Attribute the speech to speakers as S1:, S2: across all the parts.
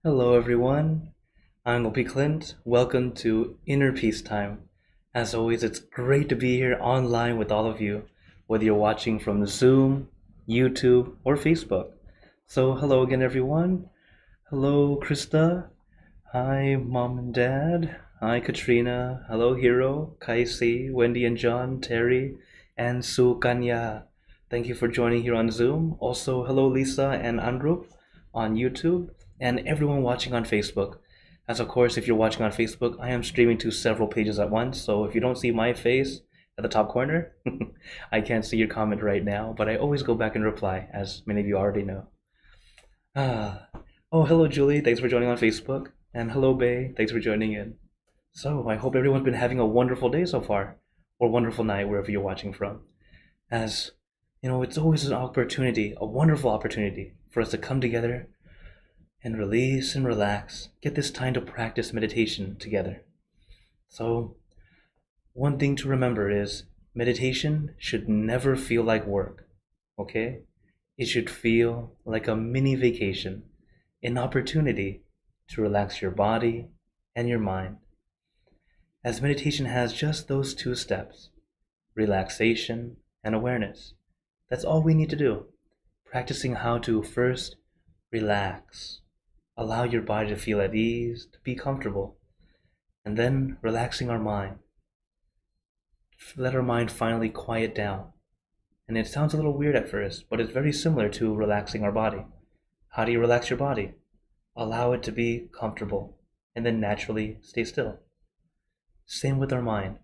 S1: Hello, everyone. I'm Opie Clint. Welcome to Inner Peace Time. As always, it's great to be here online with all of you, whether you're watching from Zoom, YouTube, or Facebook. So, hello again, everyone. Hello, Krista. Hi, Mom and Dad. Hi, Katrina. Hello, Hero, Kaisi, Wendy and John, Terry, and Sukanya. Thank you for joining here on Zoom. Also, hello, Lisa and Andrup on YouTube, and everyone watching on Facebook. As of course, if you're watching on Facebook, I am streaming to several pages at once, so if you don't see my face at the top corner, I can't see your comment right now, but I always go back and reply, as many of you already know. Ah. Oh, hello, Julie. Thanks for joining on Facebook. And hello, Bay. Thanks for joining in. So, I hope everyone's been having a wonderful day so far, or wonderful night, wherever you're watching from. As you know, it's always an opportunity, a wonderful opportunity, for us to come together and release and relax, get this time to practice meditation together. So, one thing to remember is meditation should never feel like work, okay? It should feel like a mini vacation, an opportunity to relax your body and your mind. As meditation has just those two steps, relaxation and awareness. That's all we need to do. Practicing how to first relax, allow your body to feel at ease, to be comfortable, and then relaxing our mind. Let our mind finally quiet down. And it sounds a little weird at first, but it's very similar to relaxing our body. How do you relax your body? Allow it to be comfortable, and then naturally stay still. Same with our mind.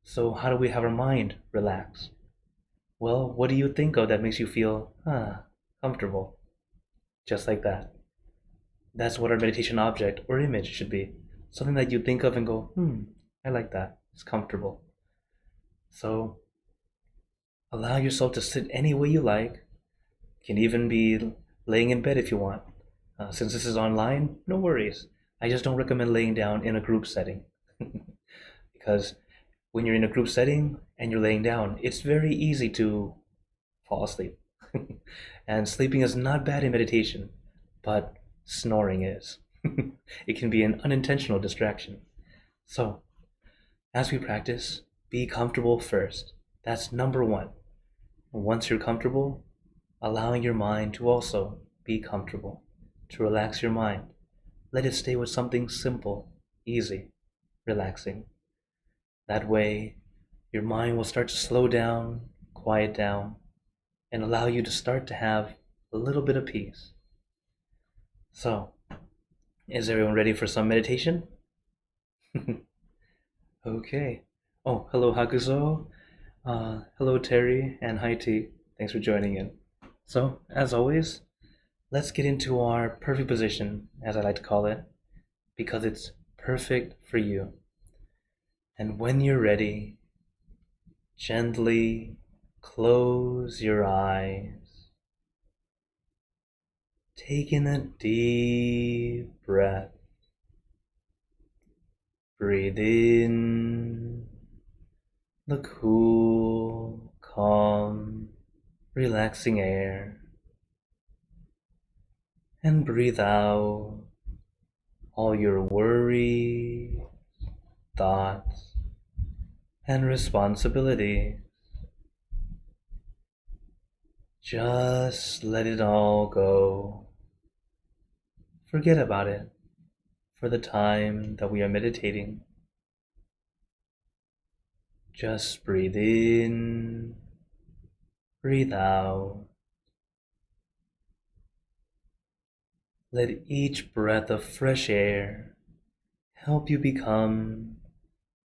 S1: So how do we have our mind relax? Well, what do you think of that makes you feel, comfortable? Just like that. That's what our meditation object or image should be. Something that you think of and go, I like that. It's comfortable. So allow yourself to sit any way you like. You can even be laying in bed if you want. Since this is online, no worries. I just don't recommend laying down in a group setting. Because when you're in a group setting and you're laying down, it's very easy to fall asleep. And sleeping is not bad in meditation, but snoring is. It can be an unintentional distraction. So, as we practice, be comfortable first. That's number one. Once you're comfortable, allowing your mind to also be comfortable, to relax your mind. Let it stay with something simple, easy, relaxing. That way, your mind will start to slow down, quiet down, and allow you to start to have a little bit of peace. So, is everyone ready for some meditation? Okay. Oh, hello Hakuzo. Hello Terry, and hi T. Thanks for joining in. So, as always, let's get into our perfect position, as I like to call it, because it's perfect for you. And when you're ready, gently close your eyes. Take in a deep breath. Breathe in the cool, calm, relaxing air. And breathe out all your worries, thoughts, and responsibilities. Just let it all go. Forget about it for the time that we are meditating. Just breathe in, breathe out. Let each breath of fresh air help you become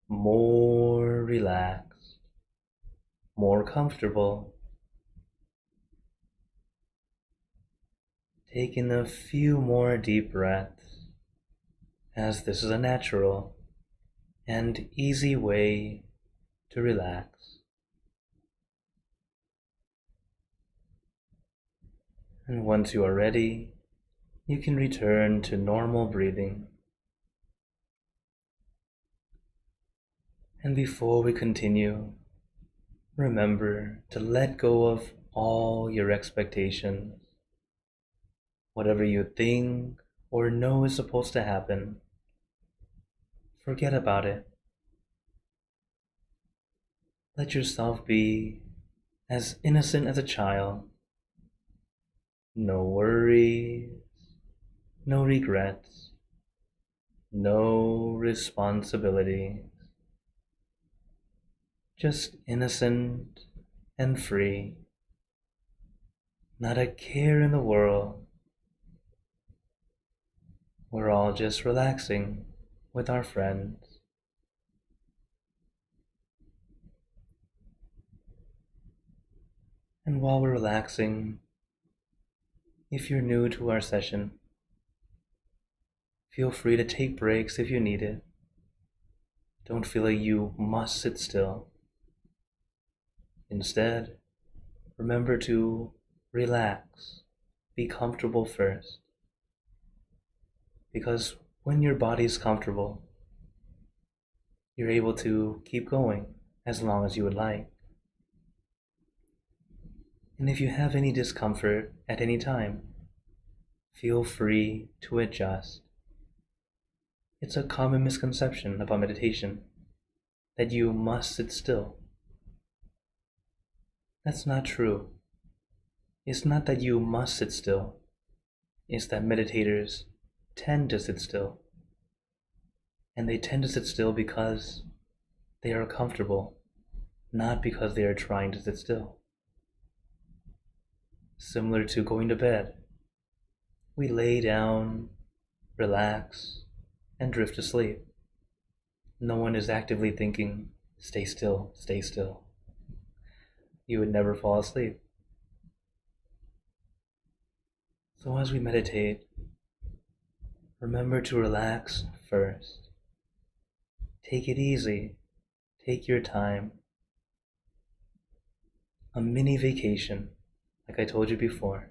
S1: more relaxed, more comfortable. Take in a few more deep breaths, as this is a natural and easy way to relax. And once you are ready, you can return to normal breathing. And before we continue, remember to let go of all your expectations. Whatever you think or know is supposed to happen, forget about it. Let yourself be as innocent as a child. No worries, no regrets, no responsibilities. Just innocent and free. Not a care in the world. We're all just relaxing with our friends. And while we're relaxing, if you're new to our session, feel free to take breaks if you need it. Don't feel like you must sit still. Instead, remember to relax, be comfortable first. Because when your body's comfortable, you're able to keep going as long as you would like. And if you have any discomfort at any time, feel free to adjust. It's a common misconception about meditation that you must sit still. That's not true. It's not that you must sit still. It's that meditators tend to sit still. And they tend to sit still because they are comfortable, not because they are trying to sit still. Similar to going to bed. We lay down, relax, and drift to sleep. No one is actively thinking, stay still, stay still. You would never fall asleep. So as we meditate, remember to relax first. Take it easy. Take your time. A mini vacation, like I told you before.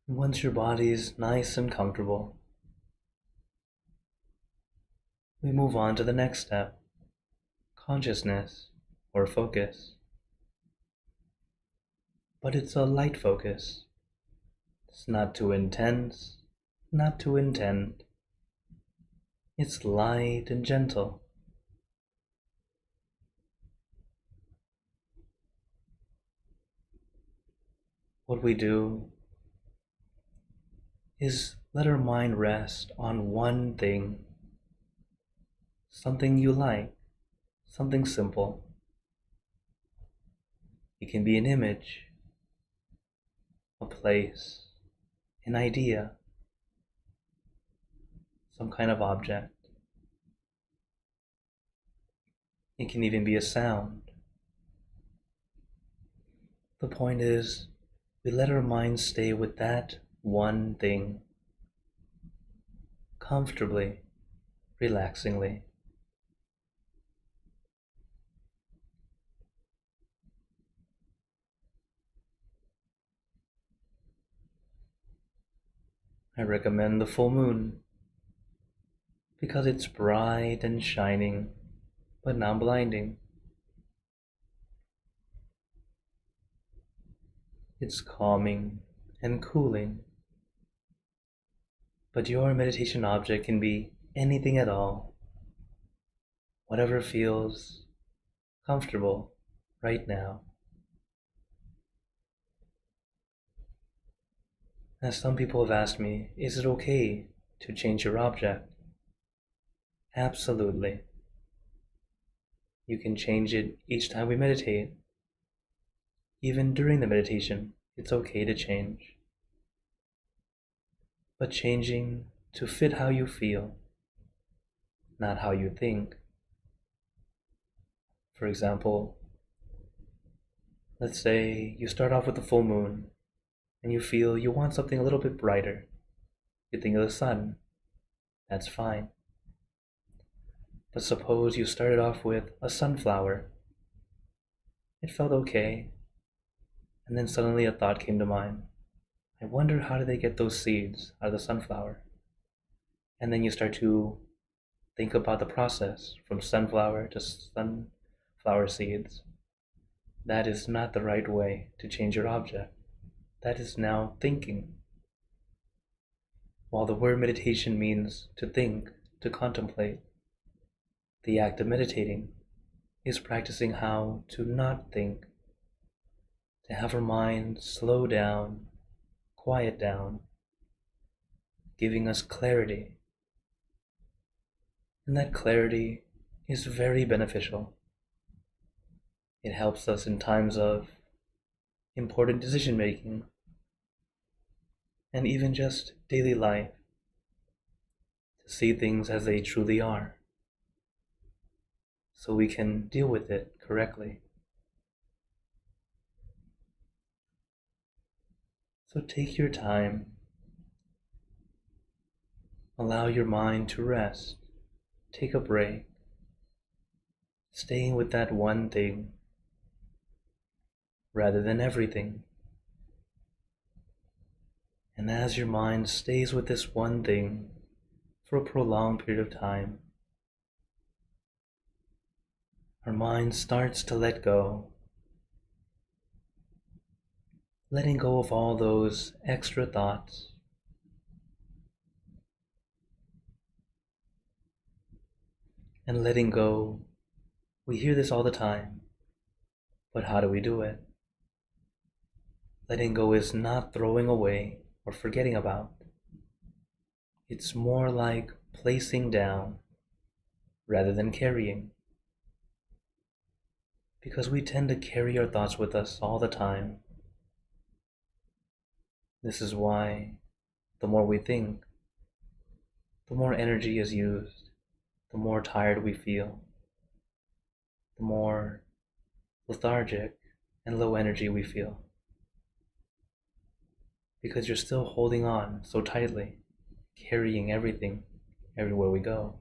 S1: Once your body is nice and comfortable, we move on to the next step, consciousness or focus. But it's a light focus. It's not too intense, not too intent. It's light and gentle. What we do is let our mind rest on one thing, something you like, something simple. It can be an image, a place, an idea, some kind of object. It can even be a sound. The point is, we let our mind stay with that one thing, comfortably, relaxingly. I recommend the full moon because it's bright and shining, but not blinding. It's calming and cooling. But your meditation object can be anything at all, whatever feels comfortable right now. As some people have asked me, is it okay to change your object? Absolutely. You can change it each time we meditate. Even during the meditation, it's okay to change. But changing to fit how you feel, not how you think. For example, let's say you start off with the full moon and you feel you want something a little bit brighter. You think of the sun. That's fine. But suppose you started off with a sunflower. It felt okay. And then suddenly a thought came to mind. I wonder how do they get those seeds out of the sunflower? And then you start to think about the process from sunflower to sunflower seeds. That is not the right way to change your object. That is now thinking. While the word meditation means to think, to contemplate, the act of meditating is practicing how to not think, to have our mind slow down, quiet down, giving us clarity. And that clarity is very beneficial. It helps us in times of important decision making and even just daily life to see things as they truly are so we can deal with it correctly. So take your time. Allow your mind to rest. Take a break. Staying with that one thing rather than everything. And as your mind stays with this one thing for a prolonged period of time, our mind starts to let go. Letting go of all those extra thoughts. And letting go, we hear this all the time, but how do we do it? Letting go is not throwing away or forgetting about. It's more like placing down rather than carrying. Because we tend to carry our thoughts with us all the time. This is why the more we think, the more energy is used, the more tired we feel, the more lethargic and low energy we feel. Because you're still holding on so tightly, carrying everything everywhere we go.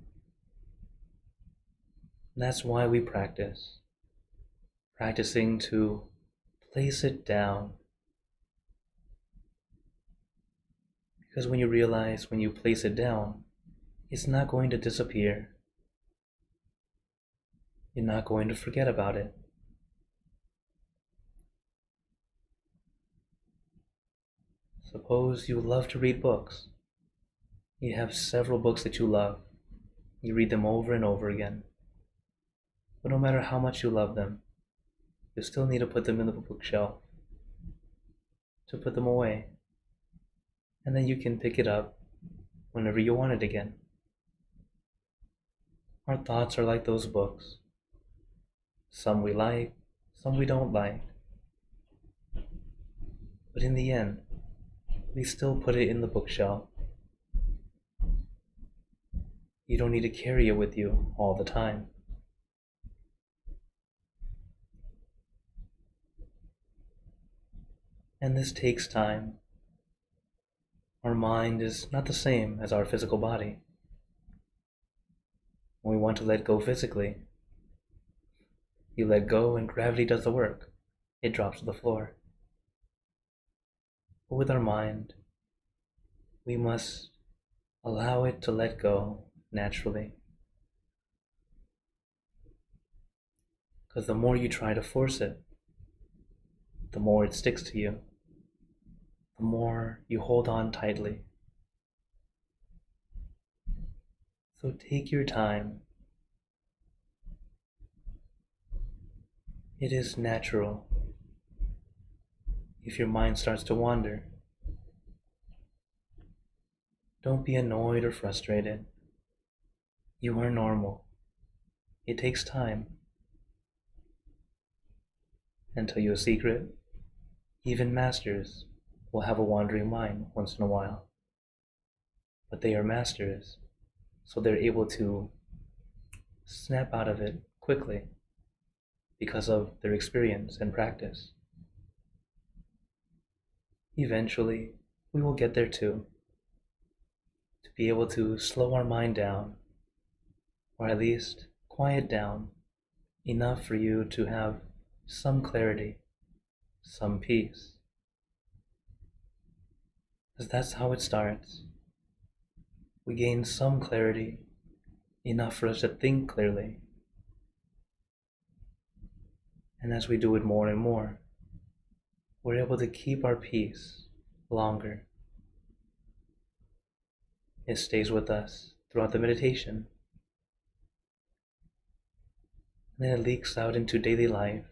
S1: And that's why we practice. Practicing to place it down. Because when you realize when you place it down, it's not going to disappear. You're not going to forget about it. Suppose you love to read books. You have several books that you love. You read them over and over again. But no matter how much you love them, you still need to put them in the bookshelf, to put them away. And then you can pick it up whenever you want it again. Our thoughts are like those books. Some we like, some we don't like. But in the end, we still put it in the bookshelf. You don't need to carry it with you all the time. And this takes time. Our mind is not the same as our physical body. When we want to let go physically, you let go and gravity does the work. It drops to the floor. But with our mind, we must allow it to let go naturally. Because the more you try to force it, the more it sticks to you, the more you hold on tightly. So take your time. It is natural if your mind starts to wander. Don't be annoyed or frustrated. You are normal. It takes time. And tell you a secret, even masters will have a wandering mind once in a while. But they are masters, so they're able to snap out of it quickly because of their experience and practice. Eventually, we will get there too, to be able to slow our mind down, or at least quiet down enough for you to have some clarity, some peace. Because that's how it starts. We gain some clarity, enough for us to think clearly. And as we do it more and more, we're able to keep our peace longer. It stays with us throughout the meditation. And then it leaks out into daily life.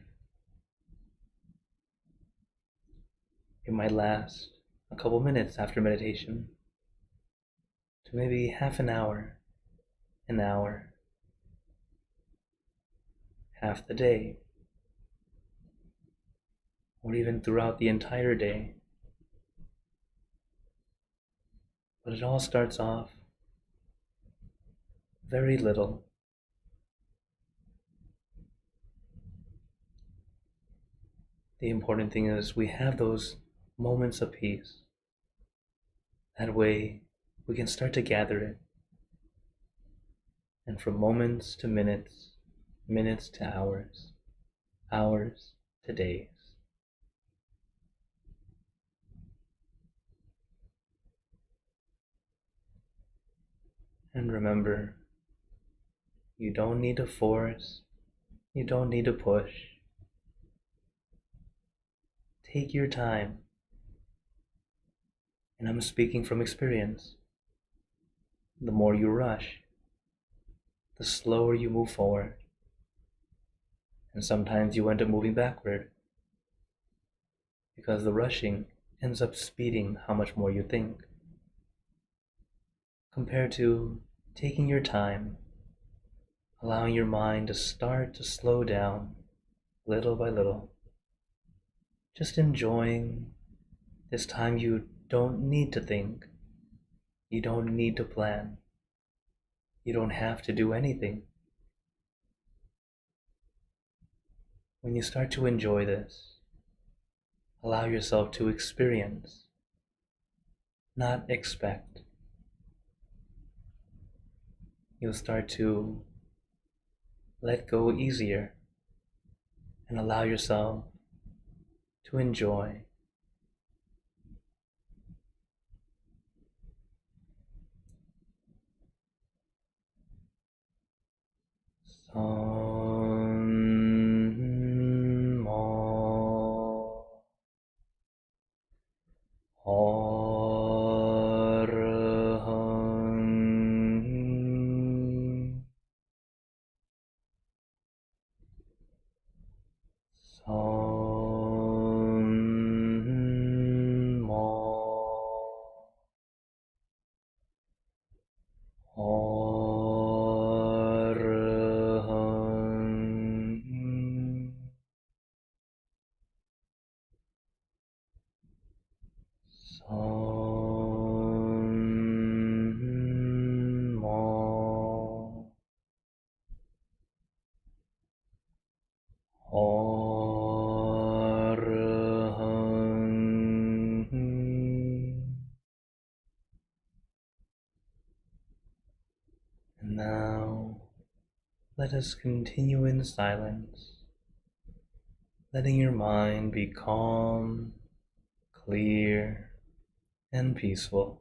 S1: It might last a couple minutes after meditation, to maybe half an hour, half the day, or even throughout the entire day. But it all starts off very little. The important thing is we have those moments of peace. That way we can start to gather it. And from moments to minutes, minutes to hours, hours to days. And remember, you don't need to force, you don't need to push. Take your time. And I'm speaking from experience. The more you rush, the slower you move forward. And sometimes you end up moving backward, because the rushing ends up speeding how much more you think, compared to taking your time, allowing your mind to start to slow down little by little, just enjoying this time. You don't need to think, you don't need to plan, you don't have to do anything. When you start to enjoy this, allow yourself to experience, not expect. You'll start to let go easier and allow yourself to enjoy. And now, let us continue in silence, letting your mind be calm, clear, and peaceful.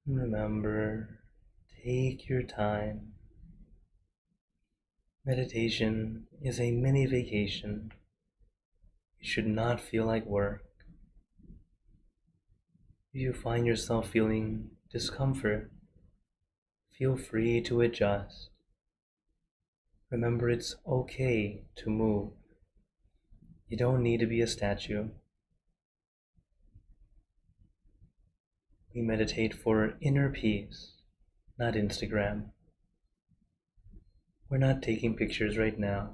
S1: Remember, take your time. Meditation is a mini vacation. It should not feel like work. If you find yourself feeling discomfort, feel free to adjust. Remember, it's okay to move. You don't need to be a statue. We meditate for inner peace, not Instagram. We're not taking pictures right now.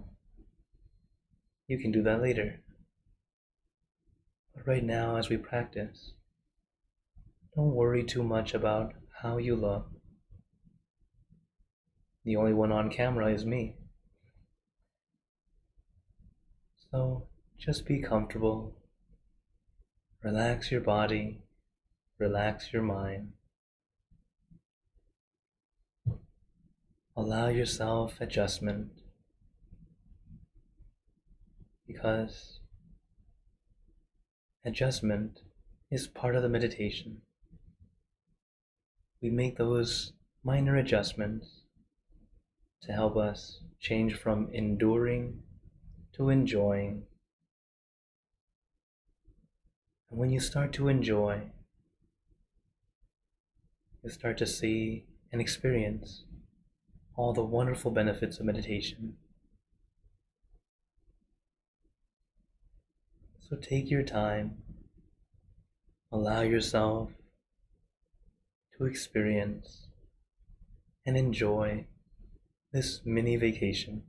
S1: You can do that later. But right now, as we practice, don't worry too much about how you look. The only one on camera is me. So just be comfortable. Relax your body. Relax your mind. Allow yourself adjustment, because adjustment is part of the meditation. We make those minor adjustments to help us change from enduring to enjoying. And when you start to enjoy, you start to see and experience all the wonderful benefits of meditation. So take your time, allow yourself to experience and enjoy this mini vacation.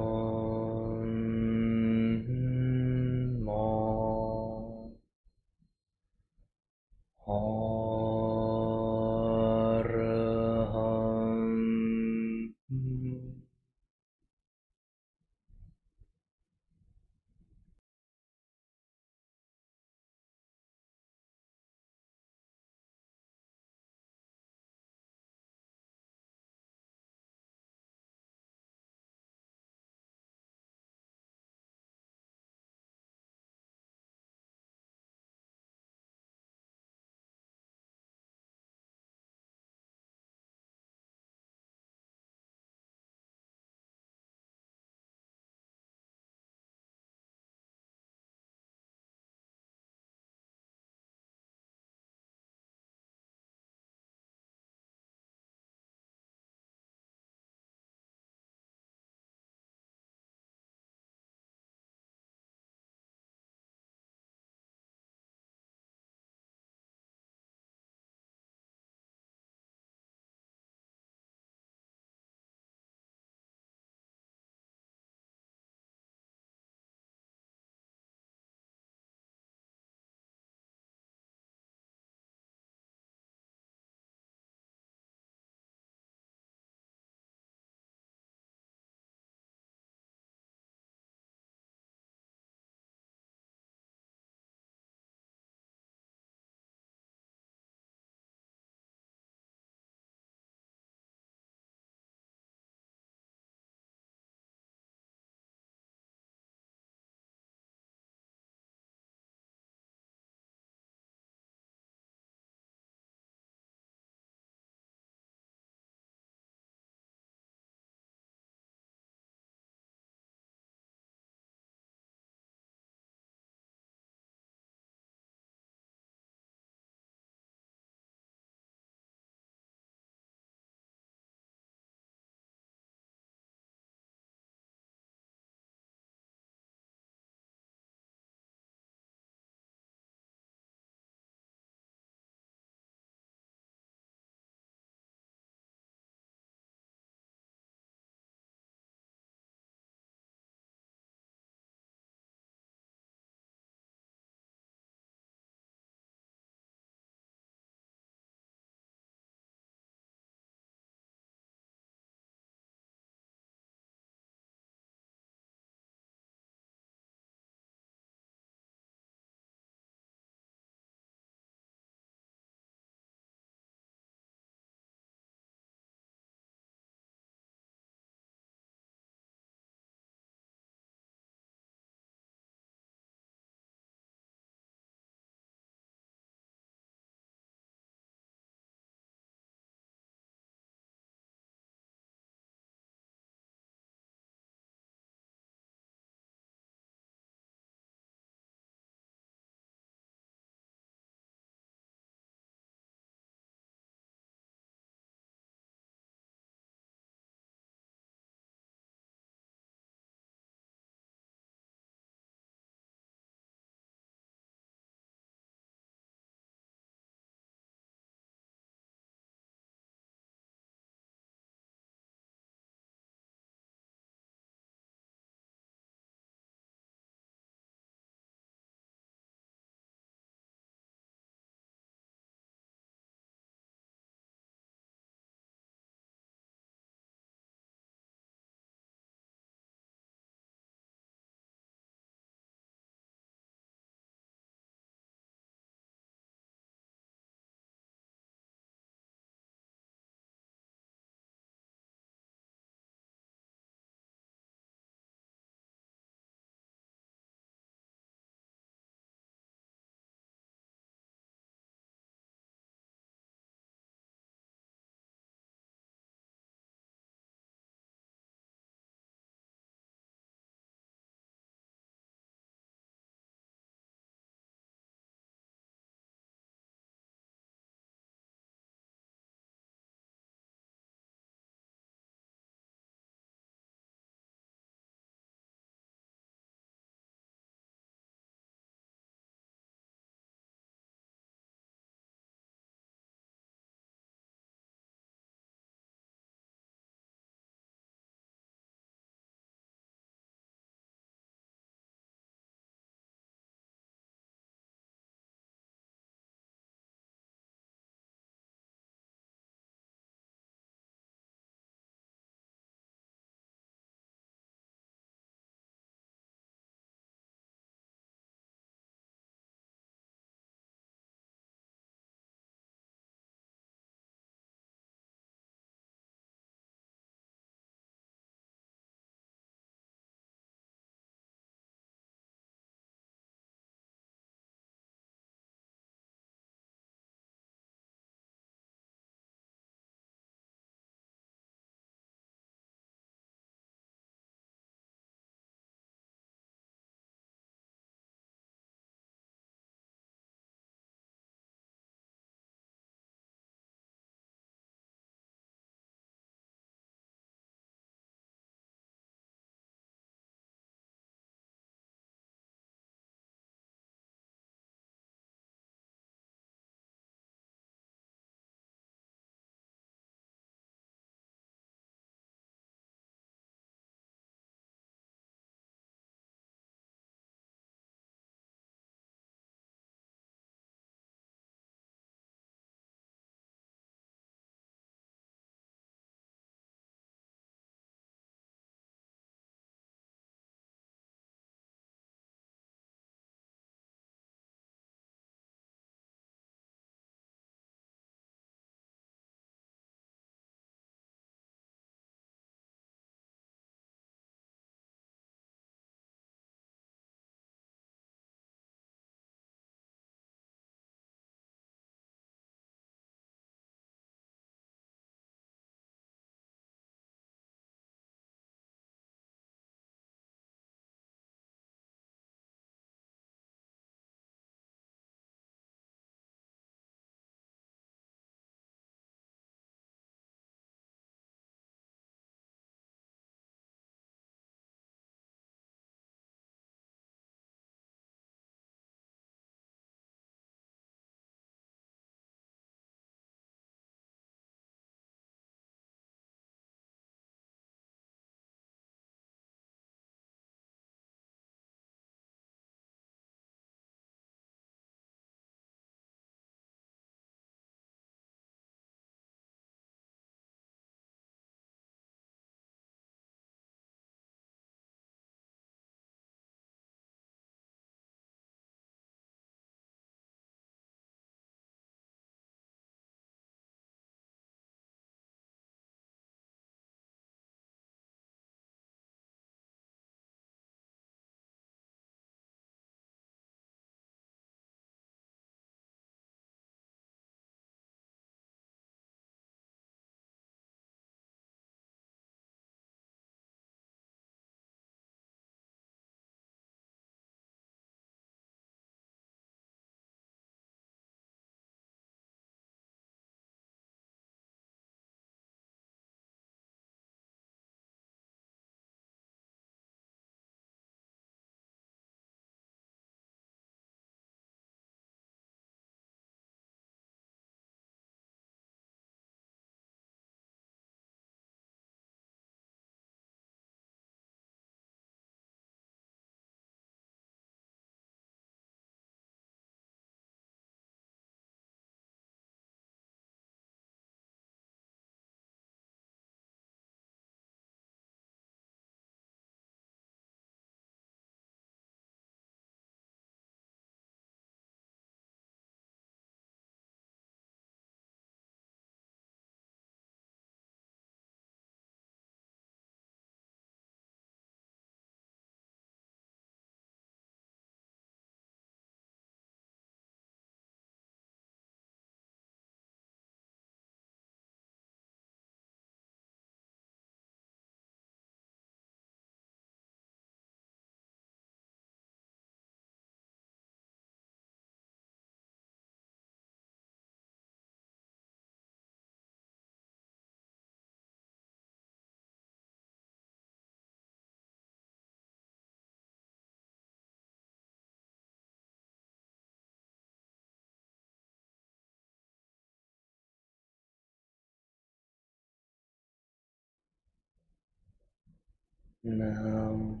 S1: Now,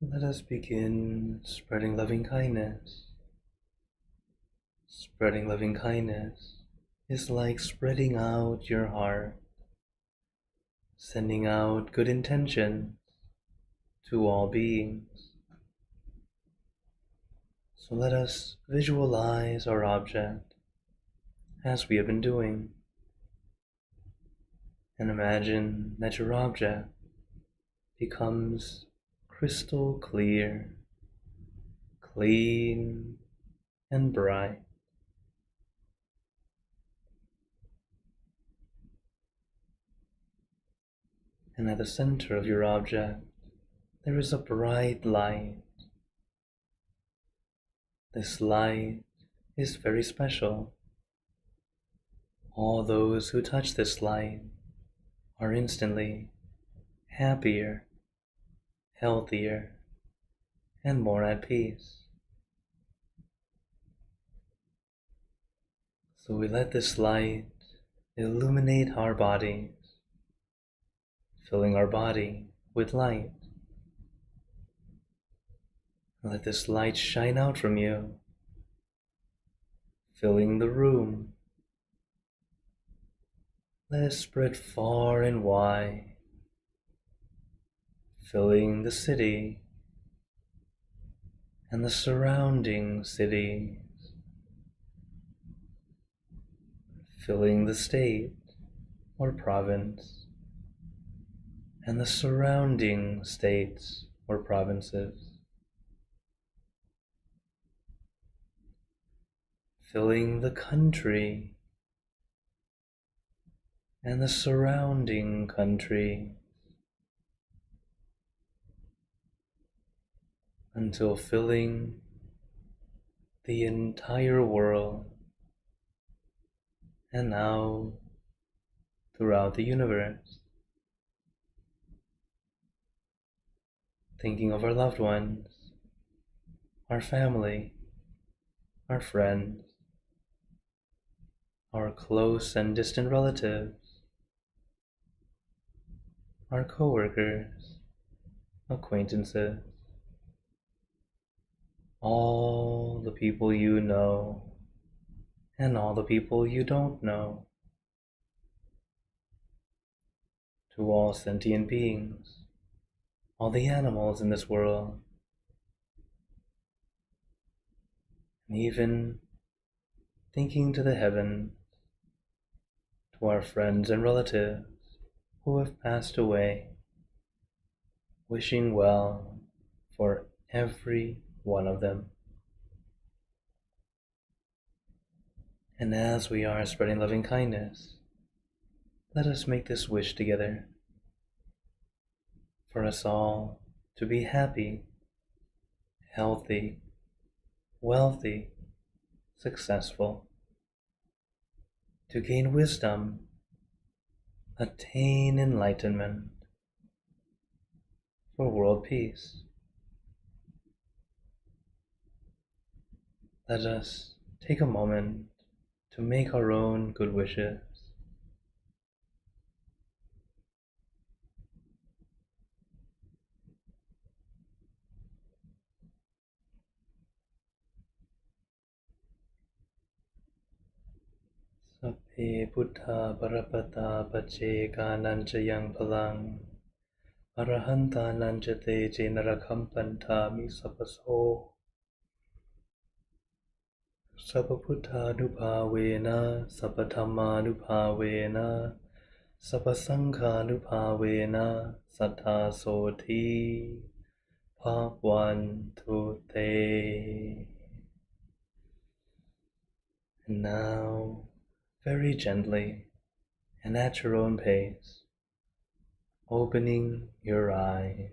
S1: let us begin spreading loving kindness. Spreading loving kindness is like spreading out your heart, sending out good intentions to all beings. So let us visualize our object as we have been doing, and imagine that your object becomes crystal clear, clean, and bright. And at the center of your object, there is a bright light. This light is very special. All those who touch this light are instantly happier, healthier, and more at peace. So we let this light illuminate our bodies, filling our body with light. Let this light shine out from you, filling the room. Let it spread far and wide, filling the city and the surrounding cities, filling the state or province and the surrounding states or provinces, filling the country and the surrounding country, until filling the entire world, and now throughout the universe. Thinking of our loved ones, our family, our friends, our close and distant relatives, our coworkers, acquaintances, all the people you know and all the people you don't know, to all sentient beings, all the animals in this world, and even thinking to the heavens, to our friends and relatives who have passed away, wishing well for every one of them. And as we are spreading loving kindness, let us make this wish together, for us all to be happy, healthy, wealthy, successful, to gain wisdom, attain enlightenment, for world peace. Let us take a moment to make our own good wishes. Sappe Buddha Parapata Pache Nancha Yang Palang Arahanta Nancha Te Jenarakampanta Mi Sapaso Sapaputtha Nupavena Sapatama Nupavena Sapasangha Nupavena Sattha Soti Bhavantu Te. And now, very gently and at your own pace, opening your eyes.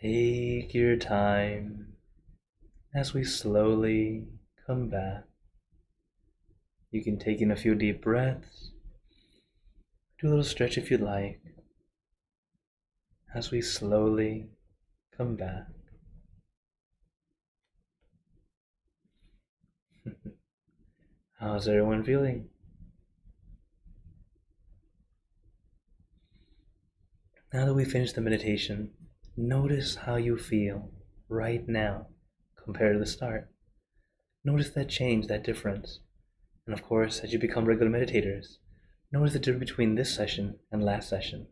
S1: Take your time as we slowly come back. You can take in a few deep breaths, do a little stretch if you'd like, as we slowly come back. How's everyone feeling? Now that we finished the meditation, notice how you feel right now compared to the start. Notice that change, that difference. And of course, as you become regular meditators, notice the difference between this session and last session.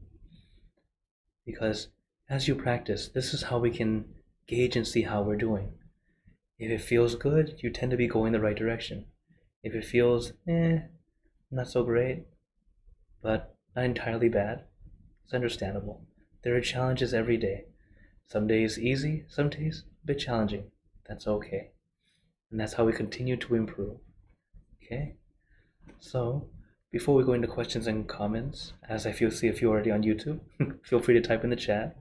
S1: Because as you practice, this is how we can gauge and see how we're doing. If it feels good, you tend to be going the right direction. If it feels, not so great, but not entirely bad, it's understandable. There are challenges every day. Some days easy, some days a bit challenging. That's okay. And that's how we continue to improve. Okay? So, before we go into questions and comments, as I see a few already on YouTube, feel free to type in the chat.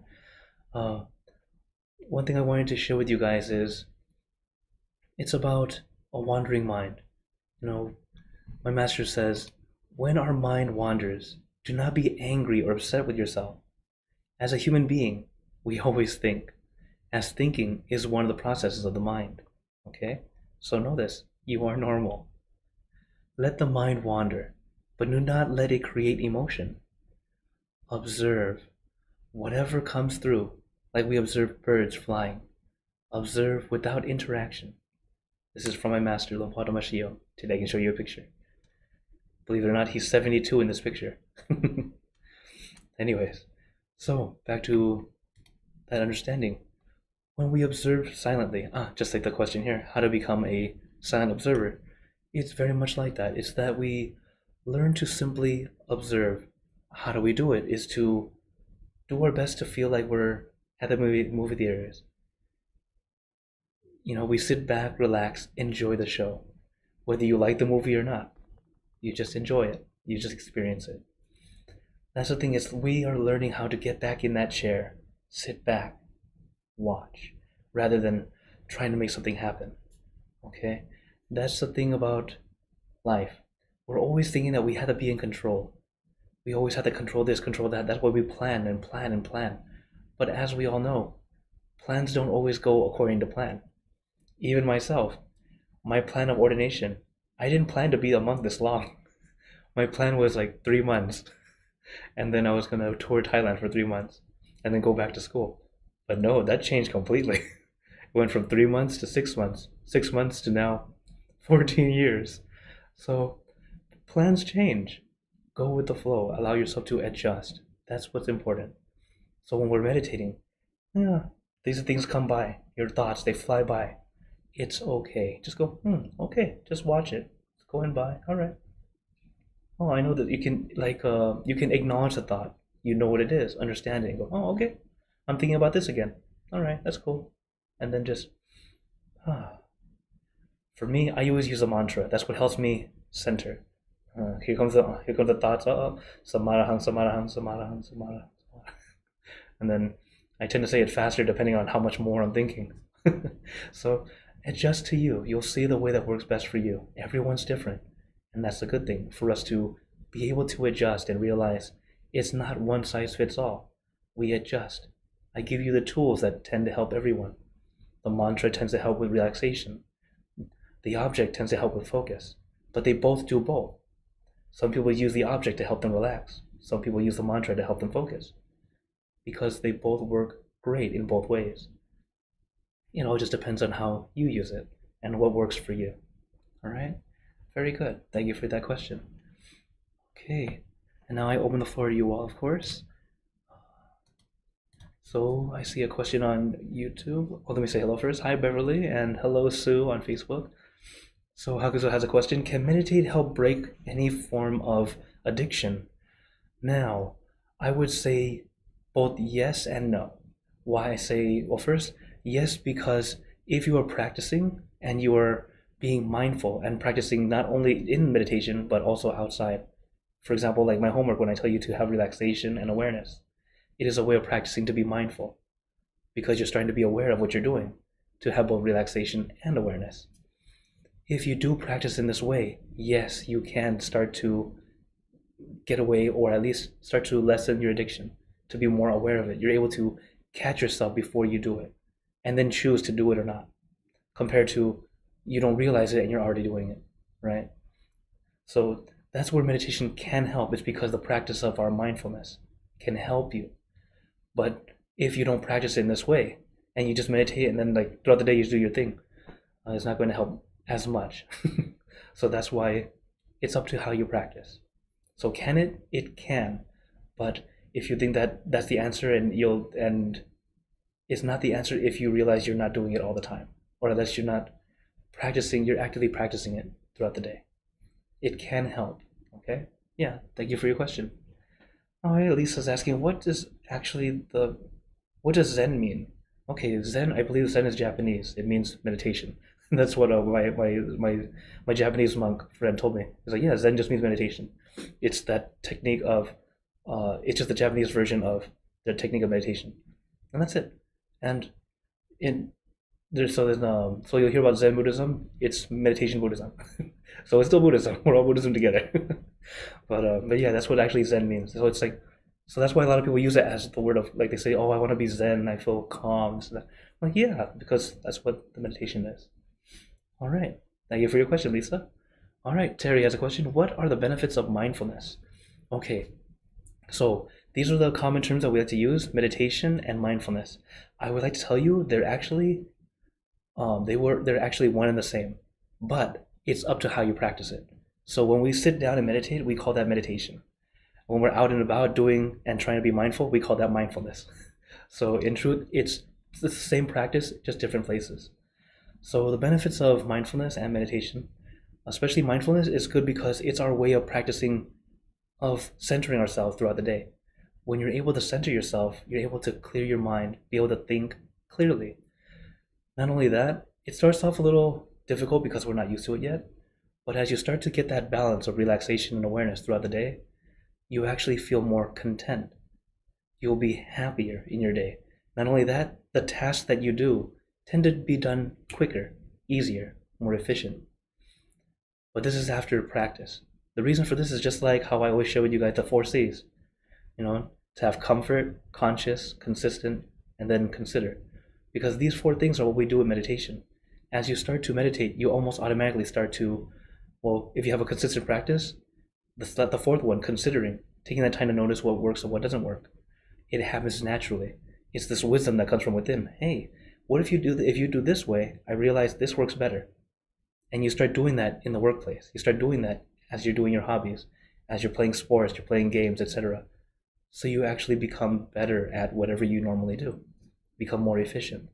S1: One thing I wanted to share with you guys is it's about a wandering mind. My master says, when our mind wanders, do not be angry or upset with yourself. As a human being, we always think, as thinking is one of the processes of the mind. Okay? So know this, you are normal. Let the mind wander, but do not let it create emotion. Observe whatever comes through, like we observe birds flying. Observe without interaction. This is from my master, Lompada Mashio. Today I can show you a picture. Believe it or not, he's 72 in this picture. Anyways, so back to that understanding. When we observe silently, just like the question here, how to become a silent observer, it's very much like that. It's that we learn to simply observe. How do we do it? Is to do our best to feel like we're at the movie theaters. We sit back, relax, enjoy the show. Whether you like the movie or not, you just enjoy it. You just experience it. That's the thing, is we are learning how to get back in that chair, sit back, watch, rather than trying to make something happen. Okay? That's the thing about life. We're always thinking that we have to be in control. We always have to control this, control that. That's why we plan and plan and plan. But as we all know, plans don't always go according to plan. Even myself, my plan of ordination, I didn't plan to be a monk this long. My plan was like 3 months. And then I was going to tour Thailand for 3 months and then go back to school. But no, that changed completely. It went from 3 months to 6 months, 6 months to now 14 years. So plans change. Go with the flow. Allow yourself to adjust. That's what's important. So when we're meditating, these things come by. Your thoughts, they fly by. It's okay. Just go, okay. Just watch it. It's going by. All right. Oh, I know that you can, you can acknowledge the thought. You know what it is, understand it, and go, oh, okay. I'm thinking about this again. All right, that's cool. And then just, For me, I always use a mantra. That's what helps me center. Here comes the thoughts. Samarahang, samarahang, samarahang, samarahang. And then I tend to say it faster depending on how much more I'm thinking. So adjust to you. You'll see the way that works best for you. Everyone's different. And that's a good thing, for us to be able to adjust and realize it's not one size fits all. We adjust. I give you the tools that tend to help everyone. The mantra tends to help with relaxation. The object tends to help with focus. But they both do both. Some people use the object to help them relax. Some people use the mantra to help them focus. Because they both work great in both ways. It just depends on how you use it and what works for you. All right? Very good. Thank you for that question. Okay. And now I open the floor to you all, of course. So I see a question on YouTube. Well, let me say hello first. Hi, Beverly, and hello, Sue, on Facebook. So Hakuzo has a question. Can meditate help break any form of addiction? Now, I would say both yes and no. Why I say, well, first, yes, because if you are practicing and you are being mindful and practicing not only in meditation, but also outside. For example, like my homework, when I tell you to have relaxation and awareness, it is a way of practicing to be mindful, because you're starting to be aware of what you're doing, to have both relaxation and awareness. If you do practice in this way, yes, you can start to get away, or at least start to lessen your addiction, to be more aware of it. You're able to catch yourself before you do it, and then choose to do it or not, compared to you don't realize it and you're already doing it, right? So that's where meditation can help. It's because the practice of our mindfulness can help you. But if you don't practice it in this way and you just meditate and then like throughout the day you just do your thing, it's not going to help as much. So that's why it's up to how you practice. So can it? It can. But if you think that that's the answer and it's not the answer if you realize you're not doing it all the time, or unless you're not practicing, you're actively practicing it throughout the day. It can help. Okay? Yeah, thank you for your question. All right, Lisa's asking, what does Zen mean? Okay, Zen, I believe Zen is Japanese. It means meditation. That's what my Japanese monk friend told me. He's like, yeah, Zen just means meditation. It's that technique of, it's just the Japanese version of the technique of meditation, and that's it. And in so you'll hear about Zen Buddhism. It's meditation Buddhism. So it's still Buddhism. We're all Buddhism together. But yeah, that's what actually Zen means. So it's like, so that's why a lot of people use it as the word of, like, they say, oh, I want to be Zen, I feel calm. So that, like, yeah, because that's what the meditation is. All right. Thank you for your question, Lisa. All right, Terry has a question. What are the benefits of mindfulness? Okay, so these are the common terms that we like to use: meditation and mindfulness. I would like to tell you they're actually they're actually one and the same, but it's up to how you practice it. So when we sit down and meditate, we call that meditation. When we're out and about doing and trying to be mindful, we call that mindfulness. So in truth, it's the same practice, just different places. So the benefits of mindfulness and meditation, especially mindfulness, is good because it's our way of practicing, of centering ourselves throughout the day. When you're able to center yourself, you're able to clear your mind, be able to think clearly. Not only that, it starts off a little difficult because we're not used to it yet, but as you start to get that balance of relaxation and awareness throughout the day, you actually feel more content. You'll be happier in your day. Not only that, the tasks that you do tend to be done quicker, easier, more efficient. But this is after practice. The reason for this is just like how I always share with you guys the 4 C's. To have comfort, conscious, consistent, and then consider. Because these 4 things are what we do in meditation. As you start to meditate, you almost automatically start to, well, if you have a consistent practice, the 4th one, considering, taking that time to notice what works and what doesn't work. It happens naturally. It's this wisdom that comes from within. Hey, what if you do this way, I realize this works better. And you start doing that in the workplace. You start doing that as you're doing your hobbies, as you're playing sports, you're playing games, etc. So you actually become better at whatever you normally do, become more efficient.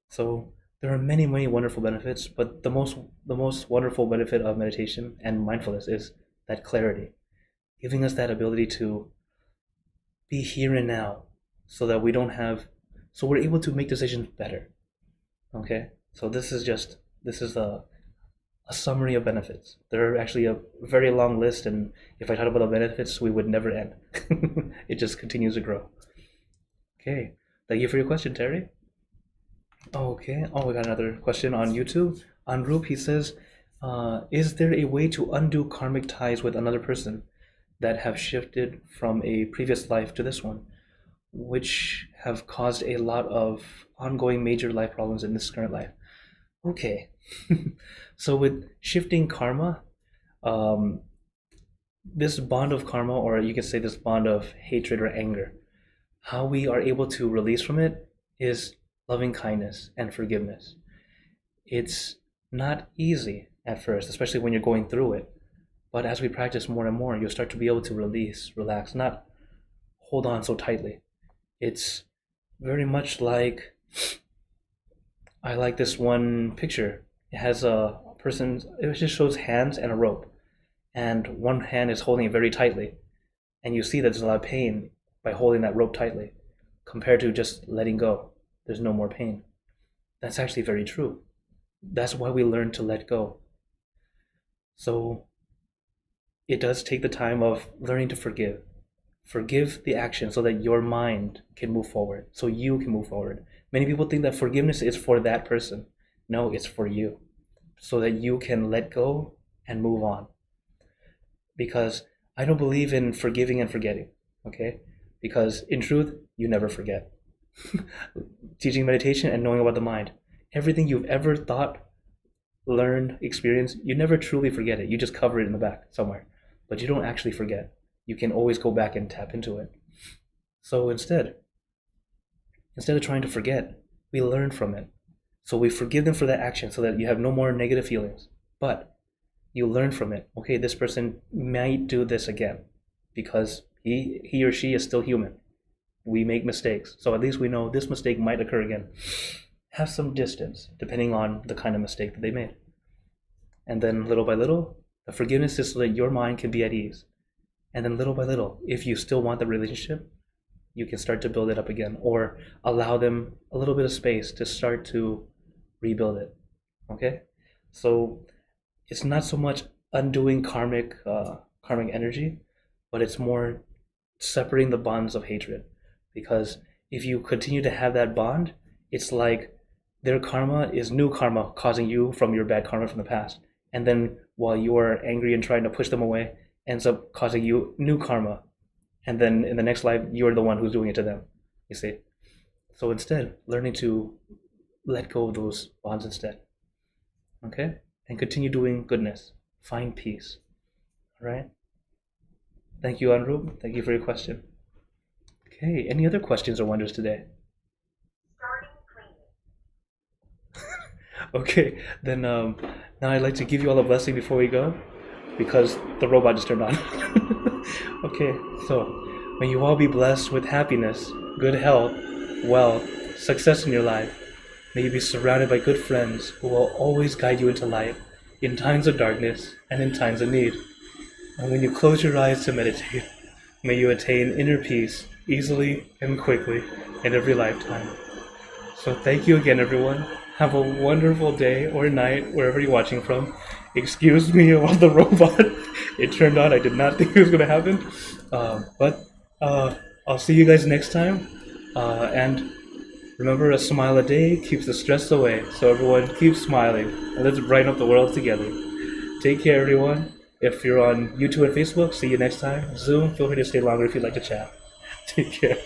S1: So there are many, many wonderful benefits, but the most wonderful benefit of meditation and mindfulness is that clarity, giving us that ability to be here and now, so that we're able to make decisions better. Okay, so this is a summary of benefits. There are actually a very long list, and if I talked about the benefits, we would never end. It just continues to grow. Okay, thank you for your question, Terry. Okay, we got another question on YouTube. Anrup, he says, is there a way to undo karmic ties with another person that have shifted from a previous life to this one, which have caused a lot of ongoing major life problems in this current life? Okay, so with shifting karma, this bond of karma, or you could say this bond of hatred or anger, how we are able to release from it is loving kindness and forgiveness. It's not easy at first, especially when you're going through it, but as we practice more and more, you'll start to be able to release, relax, not hold on so tightly. It's very much like, I like this one picture. It has a person, it just shows hands and a rope, and one hand is holding it very tightly, and you see that there's a lot of pain by holding that rope tightly, compared to just letting go. There's no more pain. That's actually very true. That's why we learn to let go. So it does take the time of learning to forgive. Forgive the action so that your mind can move forward, so you can move forward. Many people think that forgiveness is for that person. No, it's for you, so that you can let go and move on. Because I don't believe in forgiving and forgetting, okay? Because in truth, you never forget. Teaching meditation and knowing about the mind, everything you've ever thought, learned, experienced, you never truly forget it. You just cover it in the back somewhere, but you don't actually forget. You can always go back and tap into it. So instead, Instead of trying to forget, we learn from it. So we forgive them for that action so that you have no more negative feelings. But you learn from it. Okay, this person might do this again because he or she is still human. We make mistakes. So at least we know this mistake might occur again. Have some distance depending on the kind of mistake that they made. And then little by little, the forgiveness is so that your mind can be at ease. And then little by little, if you still want the relationship, you can start to build it up again or allow them a little bit of space to start to rebuild it. Okay? So it's not so much undoing karmic energy, but it's more separating the bonds of hatred. Because if you continue to have that bond, it's like their karma is new karma causing you from your bad karma from the past. And then while you are angry and trying to push them away, ends up causing you new karma. And then in the next life, you're the one who's doing it to them, you see. So instead, learning to let go of those bonds instead. Okay? And continue doing goodness. Find peace. All right? Thank you, Anrup. Thank you for your question. Okay, any other questions or wonders today? Okay, then now I'd like to give you all a blessing before we go, because the robot just turned on. Okay, so may you all be blessed with happiness, good health, wealth, success in your life. May you be surrounded by good friends who will always guide you into light in times of darkness and in times of need. And when you close your eyes to meditate, may you attain inner peace easily and quickly in every lifetime. So thank you again, everyone. Have a wonderful day or night, wherever you're watching from. Excuse me about the robot. It turned on. I did not think it was going to happen. But I'll see you guys next time. And remember, a smile a day keeps the stress away. So everyone, keep smiling. And let's brighten up the world together. Take care, everyone. If you're on YouTube and Facebook, see you next time. Zoom, feel free to stay longer if you'd like to chat. Take care.